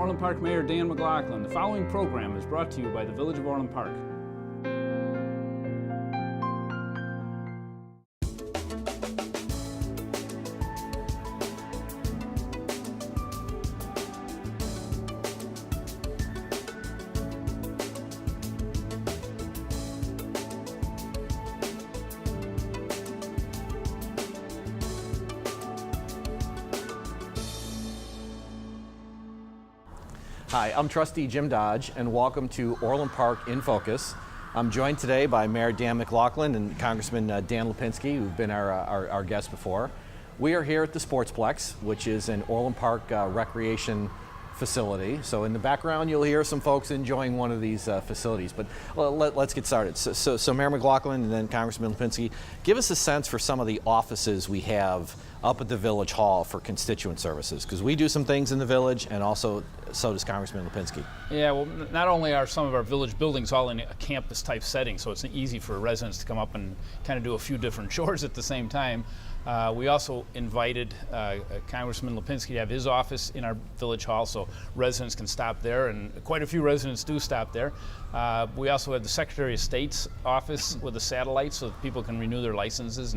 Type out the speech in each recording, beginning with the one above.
Orland Park Mayor Dan McLaughlin. The following program is brought to you by the Village of Orland Park. Hi, I'm Trustee Jim Dodge, and welcome to Orland Park in Focus. I'm joined today by Mayor Dan McLaughlin and Congressman Dan Lipinski, who've been our guests before. We are here at the Sportsplex, which is an Orland Park recreation facility. So in the background, you'll hear some folks enjoying one of these facilities. But let's get started. So Mayor McLaughlin and then Congressman Lipinski, give us a sense for some of the offices we have up at the Village Hall for constituent services, because we do some things in the village, and also so does Congressman Lipinski. Yeah, well, not only are some of our village buildings all in a campus type setting, so it's easy for residents to come up and kind of do a few different chores at the same time. We also invited Congressman Lipinski to have his office in our Village Hall, so residents can stop there, and quite a few residents do stop there. We also have the Secretary of State's office with a satellite, so that people can renew their licenses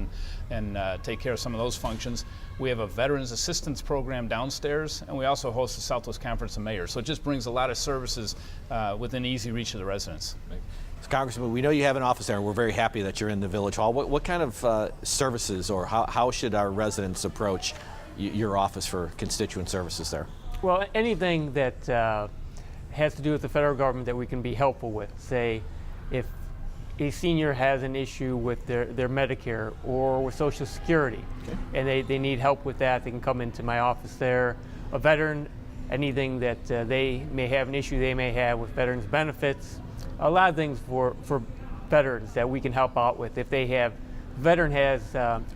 and take care of some of those functions. We have a Veterans Assistance Program downstairs, and we also host the Southwest Conference of Mayors. So it just brings a lot of services within easy reach of the residents. So Congressman, we know you have an office there, and we're very happy that you're in the Village Hall. What kind of services, or how should our residents approach your office for constituent services there? Well, anything that has to do with the federal government that we can be helpful with. Say, if a senior has an issue with their Medicare or with Social Security, okay, and they need help with that, they can come into my office there. A veteran, anything that they may have an issue they may have with veterans benefits, a lot of things for veterans that we can help out with. If veteran has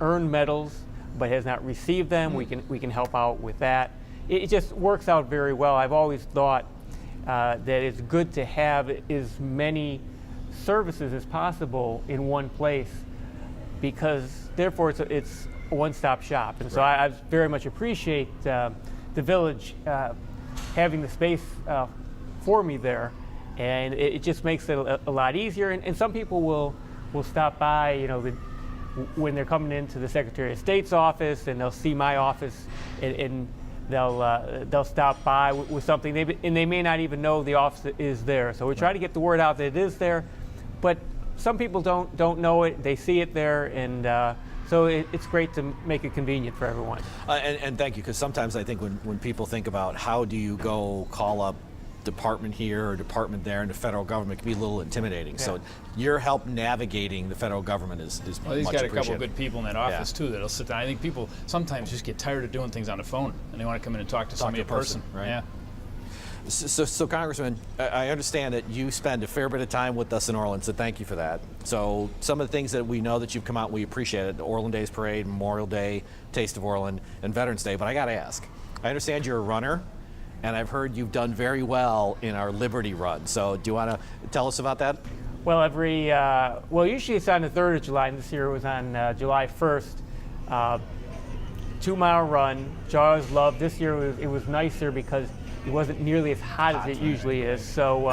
earned medals but has not received them, we can help out with that. It just works out very well. I've always thought that it's good to have as many services as possible in one place, because therefore it's a one-stop shop. And so I very much appreciate the village having the space for me there, and it just makes it a lot easier. And some people will stop by, when they're coming into the Secretary of State's office, and they'll see my office, and they'll stop by with something, and they may not even know the office is there. So we try to get the word out that it is there, but some people don't know it. They see it there, and so it's great to make it convenient for everyone. And thank you, because sometimes I think when people think about how do you go call up department here or department there in the federal government, can be a little intimidating. Yeah. So your help navigating the federal government is much appreciated. He's got a couple of good people in that office too that'll sit down. I think people sometimes just get tired of doing things on the phone, and they want to come in and talk to somebody in person. Right? Yeah. So Congressman, I understand that you spend a fair bit of time with us in Orland, so thank you for that. So some of the things that we know that you've come out, we appreciate it: the Orland Days Parade, Memorial Day, Taste of Orland, and Veterans Day. But I got to ask, I understand you're a runner, and I've heard you've done very well in our Liberty Run. So do you want to tell us about that? Well, usually it's on the 3rd of July, and this year it was on July 1st. 2-mile run, which I always loved. This year it was nicer because it wasn't nearly as hot as it usually is. So,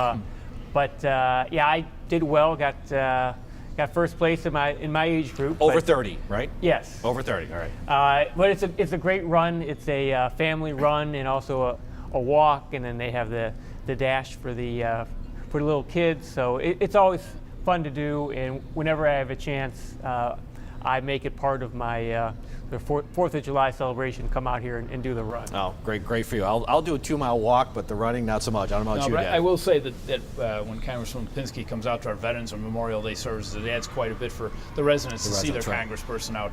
I did well. Got first place in my age group. Over 30, right? Yes. Over 30. All right. But it's a great run. It's a family run, and also a walk, and then they have the dash for the little kids. So it's always fun to do, and whenever I have a chance, I make it part of my the 4th of July celebration. Come out here and do the run. Oh, great for you. I'll do a 2-mile walk, but the running not so much. I don't know about you, Dad. I will say that when Congressman Lipinski comes out to our Veterans or Memorial Day services, it adds quite a bit for the residents to see their congressperson out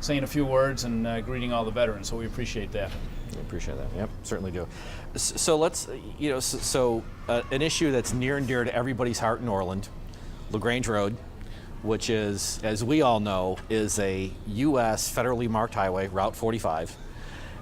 saying a few words and greeting all the veterans. So we appreciate that. We appreciate that. Yep, certainly do. So let's, an issue that's near and dear to everybody's heart in Orland, LaGrange Road, which is, as we all know, is a U.S. federally marked highway, Route 45.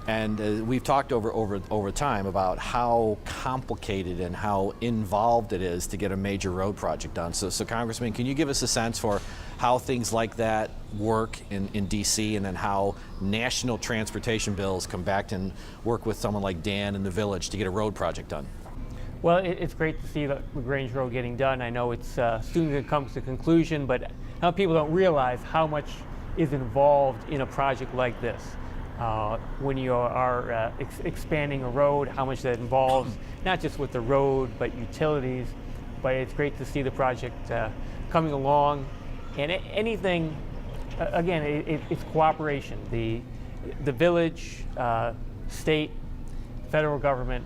And we've talked over time about how complicated and how involved it is to get a major road project done. So Congressman, can you give us a sense for how things like that work in DC, and then how national transportation bills come back and work with someone like Dan in the village to get a road project done? Well, it's great to see the LaGrange Road getting done. I know it's soon going to come to conclusion, but how people don't realize how much is involved in a project like this. When you are expanding a road, how much that involves, not just with the road, but utilities. But it's great to see the project coming along. And anything, again, it's cooperation. The village, state, federal government,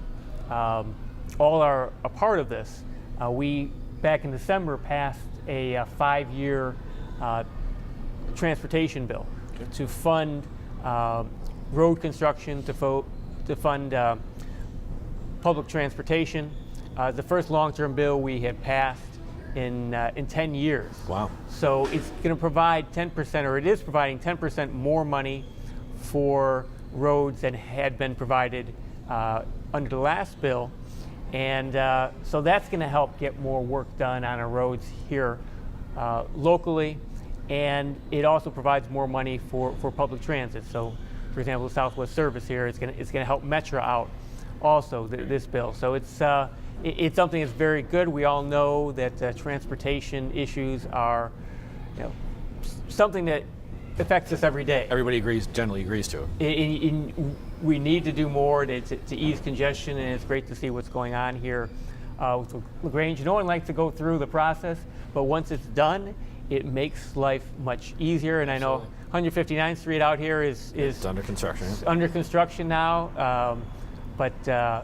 all are a part of this. We, back in December, passed a 5-year transportation bill to fund road construction, to fund public transportation. The first long-term bill we had passed in 10 years. Wow. So it's going to provide 10%, or it is providing 10% more money for roads than had been provided under the last bill. And so that's going to help get more work done on our roads here locally. And it also provides more money for public transit. So, for example, the Southwest Service here is going to help Metro out also, this bill. So it's something that's very good. We all know that transportation issues are, something that affects us every day. Everybody generally agrees to it. We need to do more to ease congestion, and it's great to see what's going on here with LaGrange. No one likes to go through the process, but once it's done, it makes life much easier. And I know 159th Street out here is under construction. Under construction now, but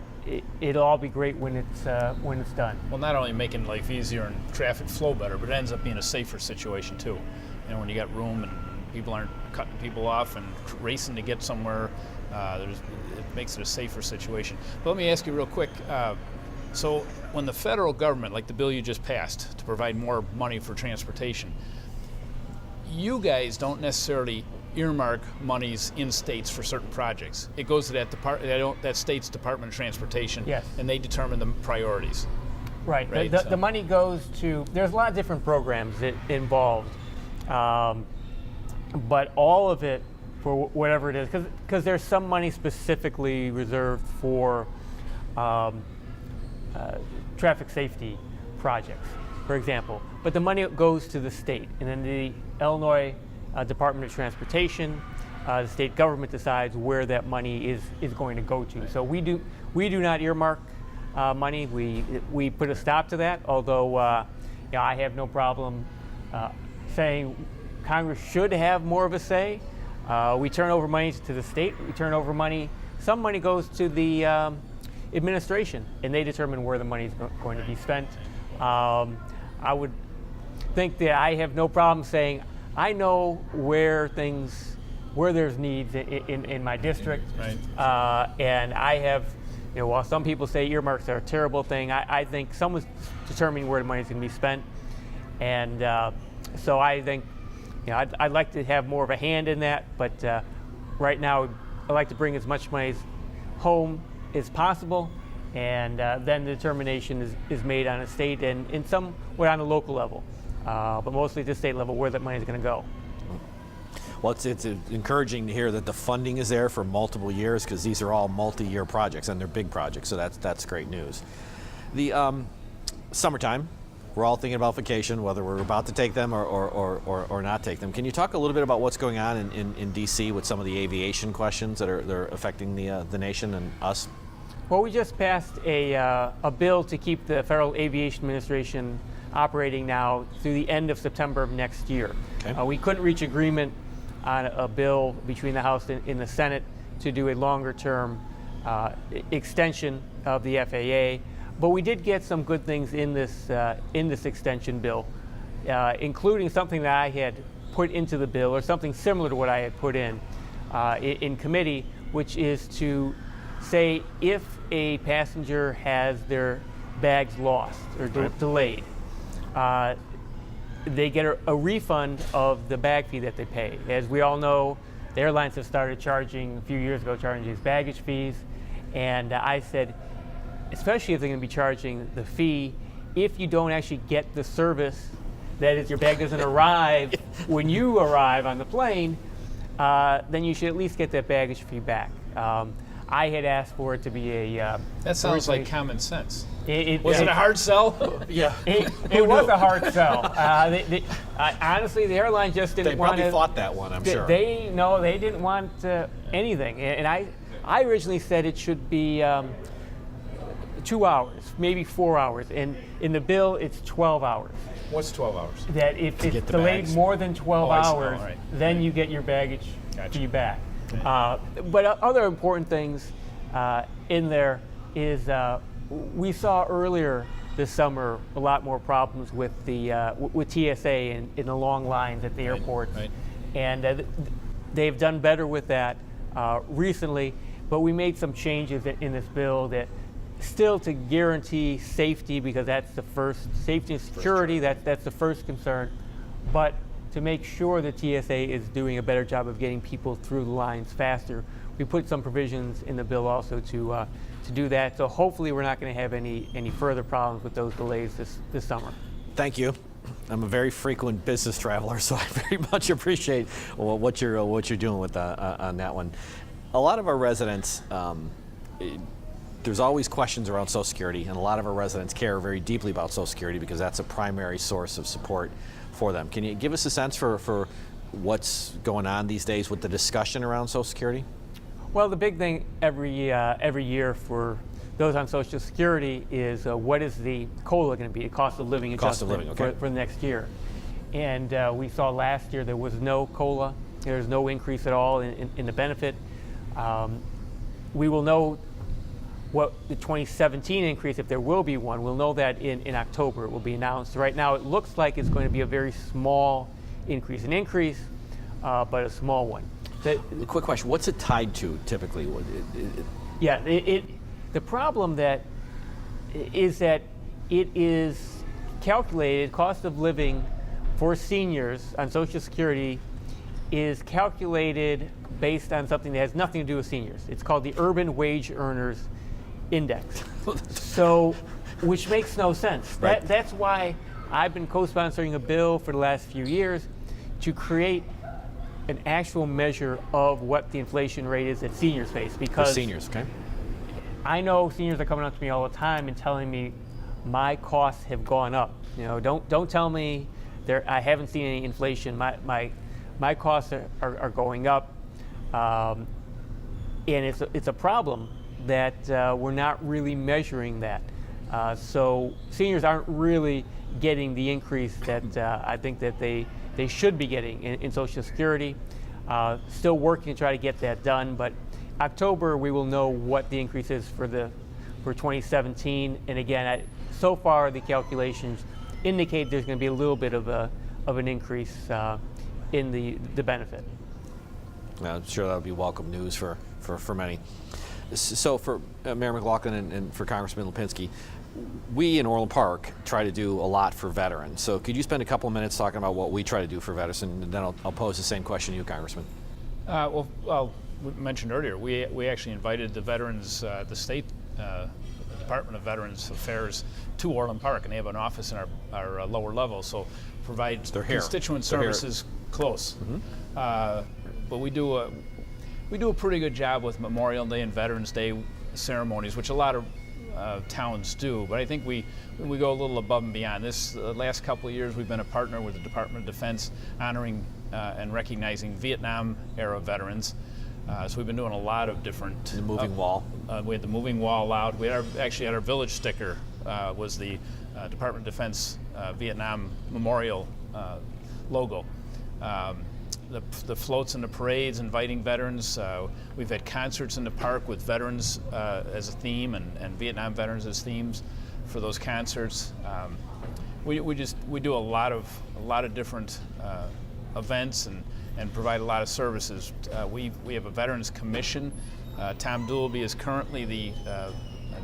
it'll all be great when it's done. Well, not only making life easier and traffic flow better, but it ends up being a safer situation too. When you got room and people aren't cutting people off and racing to get somewhere, it makes it a safer situation. But let me ask you real quick. So when the federal government, like the bill you just passed, to provide more money for transportation, you guys don't necessarily earmark monies in states for certain projects. It goes to that state's Department of Transportation, yes, and they determine the priorities. Right. The money goes to, there's a lot of different programs involved, but all of it, for whatever it is, because there's some money specifically reserved for traffic safety projects, for example. But the money goes to the state, and then the Illinois Department of Transportation, the state government decides where that money is going to go to. So we do not earmark money. We put a stop to that. Although I have no problem saying Congress should have more of a say. We turn over money to the state. We turn over money. Some money goes to the administration, and they determine where the money is going to be spent. I would think that I have no problem saying I know where there's needs in my district, right. And I have, while some people say earmarks are a terrible thing, I think someone's determining where the money is going to be spent, and so I think I'd like to have more of a hand in that, but right now I'd like to bring as much money home as possible, and then the determination is made on a state and in some way on a local level, but mostly at the state level where that money is going to go. Well, it's encouraging to hear that the funding is there for multiple years, because these are all multi-year projects and they're big projects, so that's great news. The summertime, we're all thinking about vacation, whether we're about to take them or not take them. Can you talk a little bit about what's going on in DC with some of the aviation questions that are affecting the nation and us? Well, we just passed a bill to keep the Federal Aviation Administration operating now through the end of September of next year. Okay. We couldn't reach agreement on a bill between the House and the Senate to do a longer-term extension of the FAA, but we did get some good things in this extension bill, including something that I had put into the bill, or something similar to what I had put in committee, which is to say if a passenger has their bags lost or delayed, they get a refund of the bag fee that they pay. As we all know, the airlines have started charging, a few years ago, charging these baggage fees. And I said, especially if they're going to be charging the fee, if you don't actually get the service, that is, your bag doesn't arrive when you arrive on the plane, then you should at least get that baggage fee back. I had asked for it to be a... that sounds like common sense. Was it a hard sell? Yeah. It was a hard sell. Honestly, the airline just didn't want to... They probably fought that one, I'm sure. They didn't want anything. And I originally said it should be 2 hours, maybe 4 hours. And in the bill, it's 12 hours. What's 12 hours? That if it's delayed more than 12 hours, right. then you get your baggage fee back. Okay. But other important things in there is we saw earlier this summer a lot more problems with the with TSA and in the long lines at the airports, right. And they've done better with that recently. But we made some changes in this bill that still to guarantee safety, because that's the first safety and security. That's the first concern, but to make sure the TSA is doing a better job of getting people through the lines faster. We put some provisions in the bill also to do that. So hopefully we're not going to have any further problems with those delays this summer. Thank you. I'm a very frequent business traveler, so I very much appreciate what you're doing with on that one. A lot of our residents, there's always questions around Social Security, and a lot of our residents care very deeply about Social Security because that's a primary source of support for them. Can you give us a sense for what's going on these days with the discussion around Social Security? Well, the big thing every year for those on Social Security is what is the COLA going to be, the cost of living adjustment for the next year. And we saw last year there was no COLA. There was no increase at all in the benefit. We will know what the 2017 increase, if there will be one. We'll know that in October. It will be announced. Right now it looks like it's going to be a very small increase. An increase, but a small one. A quick question, what's it tied to typically? The problem is that it is calculated, cost of living for seniors on Social Security is calculated based on something that has nothing to do with seniors. It's called the Urban Wage Earners Index. So, which makes no sense. Right. That's why I've been co-sponsoring a bill for the last few years to create an actual measure of what the inflation rate is that seniors face. Because for seniors, okay. I know seniors are coming up to me all the time and telling me my costs have gone up. You know, don't tell me I haven't seen any inflation. My costs are going up, and it's a problem that we're not really measuring that. So seniors aren't really getting the increase that I think that they should be getting in Social Security. Still working to try to get that done, but October we will know what the increase is for 2017. And again, so far the calculations indicate there's going to be a little bit of an increase in the benefit. I'm sure that'll be welcome news for many. So for Mayor McLaughlin and for Congressman Lipinski, we in Orland Park try to do a lot for veterans. So could you spend a couple of minutes talking about what we try to do for veterans, and then I'll pose the same question to you, Congressman. Well, we mentioned earlier, we actually invited the veterans, the state Department of Veterans Affairs to Orland Park, and they have an office in our lower level, so provides constituent services close. Mm-hmm. But we do a pretty good job with Memorial Day and Veterans Day ceremonies, which a lot of towns do, but I think we go a little above and beyond. The last couple of years we've been a partner with the Department of Defense honoring and recognizing Vietnam-era veterans. So we've been doing a lot of different... The moving wall. We had the moving wall out. We actually had our village sticker was the Department of Defense Vietnam Memorial logo. The floats and the parades inviting veterans. We've had concerts in the park with veterans as a theme and Vietnam veterans as themes for those concerts. We do a lot of different events and provide a lot of services. We have a Veterans Commission. Tom Doolby is currently the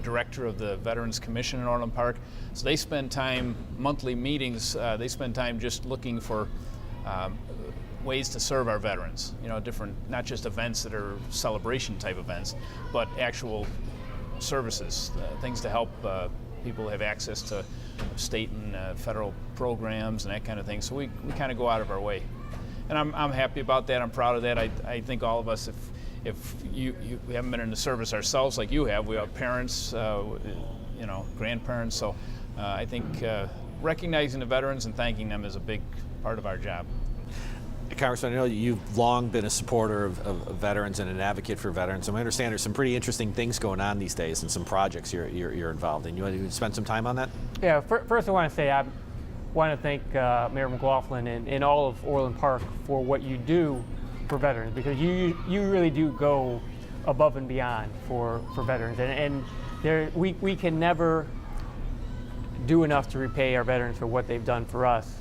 director of the Veterans Commission in Orland Park. So they spend time, monthly meetings, they spend time just looking for ways to serve our veterans. Different, not just events that are celebration type events, but actual services, things to help people have access to state and federal programs and that kind of thing. So we kind of go out of our way, and I'm happy about that. I'm proud of that. I think all of us, if we haven't been in the service ourselves like you have, we have parents, grandparents. So I think recognizing the veterans and thanking them is a big part of our job. Congressman, I know you've long been a supporter of veterans and an advocate for veterans. And I understand there's some pretty interesting things going on these days and some projects you're involved in. You want to spend some time on that? Yeah, first I want to say I want to thank Mayor McLaughlin and all of Orland Park for what you do for veterans, because you really do go above and beyond for veterans. And we can never do enough to repay our veterans for what they've done for us.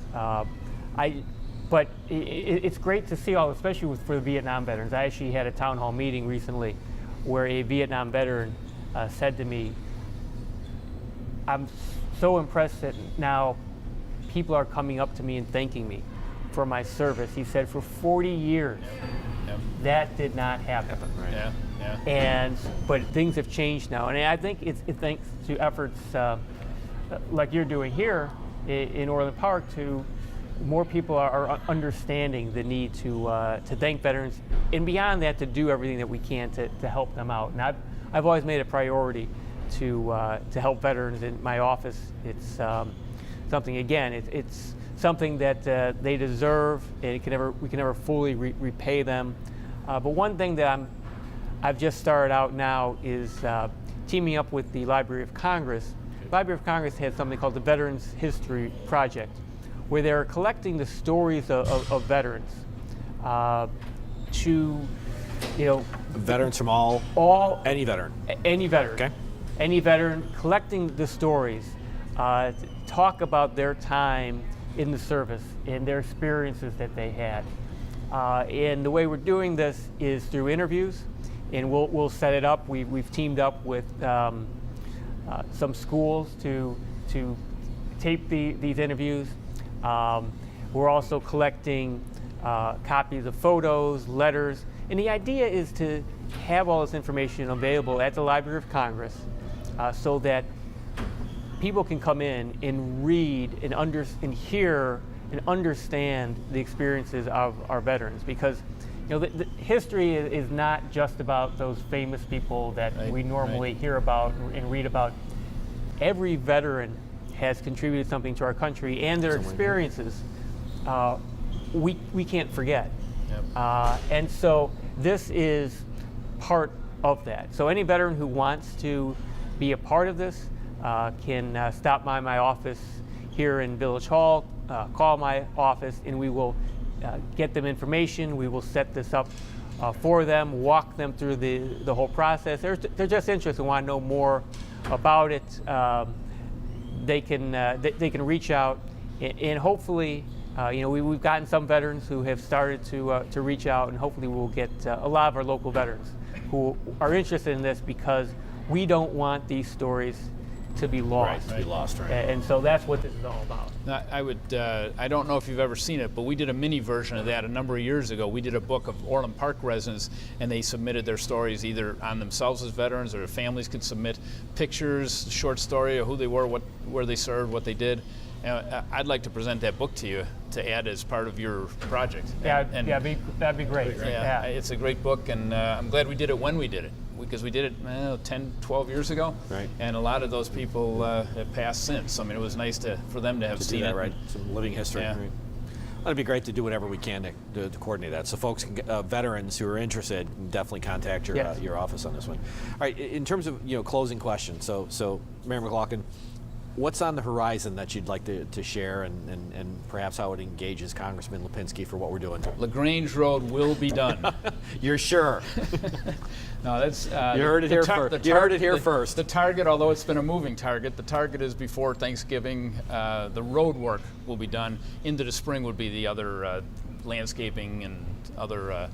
But it's great to see all, especially for the Vietnam veterans. I actually had a town hall meeting recently where a Vietnam veteran said to me, I'm so impressed that now people are coming up to me and thanking me for my service. He said, for 40 years, that did not happen. Right. Yeah. But things have changed now. And I think it's thanks to efforts like you're doing here in Orland Park to more people are understanding the need to thank veterans, and beyond that, to do everything that we can to help them out. And I've always made a priority to help veterans in my office. It's something, again, it's something that they deserve, and we can never fully repay them. But one thing that I've just started out now is teaming up with the Library of Congress. The Library of Congress has something called the Veterans History Project, where they're collecting the stories of veterans to, Veterans from any veteran. Any veteran. Okay. Any veteran, collecting the stories, talk about their time in the service and their experiences that they had. And the way we're doing this is through interviews, and we'll set it up. We've teamed up with some schools to tape these interviews. We're also collecting copies of photos, letters, and the idea is to have all this information available at the Library of Congress so that people can come in and read and hear and understand the experiences of our veterans, because the history is not just about those famous people that we normally hear about and read about. Every veteran has contributed something to our country, and their experiences we can't forget. Yep. And so this is part of that. So any veteran who wants to be a part of this can stop by my office here in Village Hall, call my office, and we will get them information. We will set this up for them, walk them through the whole process. They're just interested and want to know more about it. They can reach out, and hopefully, we've gotten some veterans who have started to reach out, and hopefully we'll get a lot of our local veterans who are interested in this, because we don't want these stories to be lost. Right, to be lost, right. And so that's what this is all about. Now, I don't know if you've ever seen it, but we did a mini version of that a number of years ago. We did a book of Orland Park residents, and they submitted their stories either on themselves as veterans, or their families could submit pictures, short story of who they were, where they served, what they did. I'd like to present that book to you to add as part of your project. That'd be great. Yeah, it's a great book, and I'm glad we did it when we did it, because we did it 10, 12 years ago. Right. And a lot of those people have passed since. I mean, it was nice for them to have seen it. Right, some living history. Yeah. Right. It'd be great to do whatever we can to coordinate that. So folks, veterans who are interested, can definitely contact your office on this one. All right, in terms of closing questions, so Mayor McLaughlin, what's on the horizon that you'd like to share, and perhaps how it engages Congressman Lipinski for what we're doing? LaGrange Road will be done. You're sure? No, that's you heard it here first. You heard it here first. The target, although it's been a moving target, the target is before Thanksgiving. The road work will be done. Into the spring would be the other landscaping and other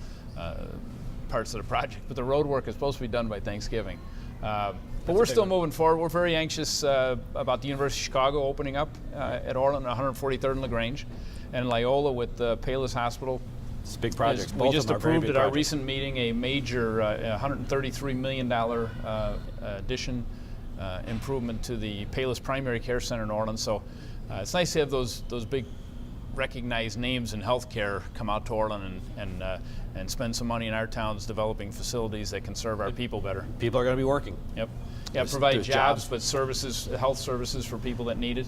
parts of the project. But the road work is supposed to be done by Thanksgiving. But we're still moving forward. We're very anxious about the University of Chicago opening up at Orland, 143rd and LaGrange, and Loyola with Palos Hospital It's big projects. We Both just of them are very approved big at our projects. recent meeting a major $133 million addition, improvement to the Payless Primary Care Center in Orland. So it's nice to have those big recognized names in healthcare come out to Orland and spend some money in our towns developing facilities that can serve our people better. People are going to be working. Yep. Yeah, provide jobs, but services, health services for people that need it.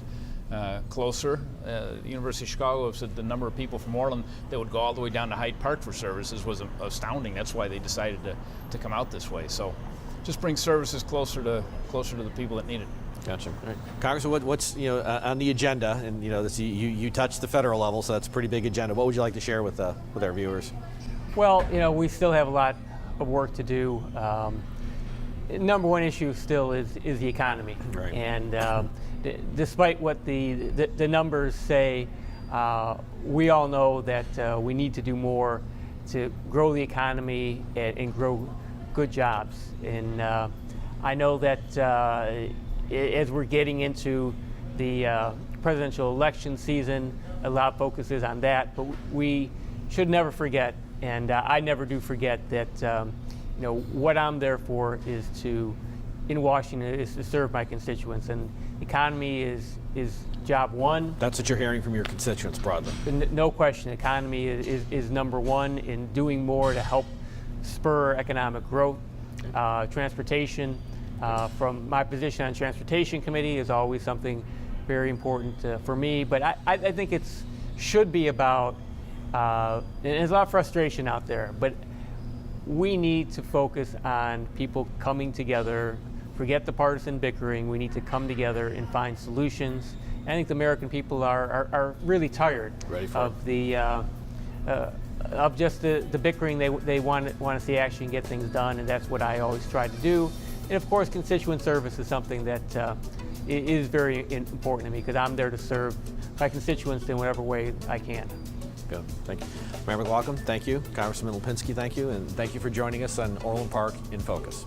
Closer. The University of Chicago said the number of people from Orland that would go all the way down to Hyde Park for services was astounding. That's why they decided to come out this way. So just bring services closer to the people that need it. Gotcha. All right. Congressman, what's on the agenda? And you touched the federal level, so that's a pretty big agenda. What would you like to share with our viewers? Well, we still have a lot of work to do. Number one issue still is the economy. Right. And despite what the numbers say, we all know that we need to do more to grow the economy and grow good jobs. And I know that as we're getting into the presidential election season, a lot of focus is on that, but we should never forget, and I never do forget, that what I'm there for in Washington is to serve my constituents, and economy is job one. That's what you're hearing from your constituents broadly. No question, economy is number one in doing more to help spur economic growth. Transportation, from my position on Transportation Committee, is always something very important for me, but I think it should be about, and there's a lot of frustration out there, but we need to focus on people coming together, forget the partisan bickering. We need to come together and find solutions. I think the American people are really tired of just the bickering. They want to see action, get things done, and that's what I always try to do. And of course, constituent service is something that is very important to me, because I'm there to serve my constituents in whatever way I can. Good. Thank you. Mayor McLaughlin, thank you. Congressman Lipinski, thank you. And thank you for joining us on Orland Park in Focus.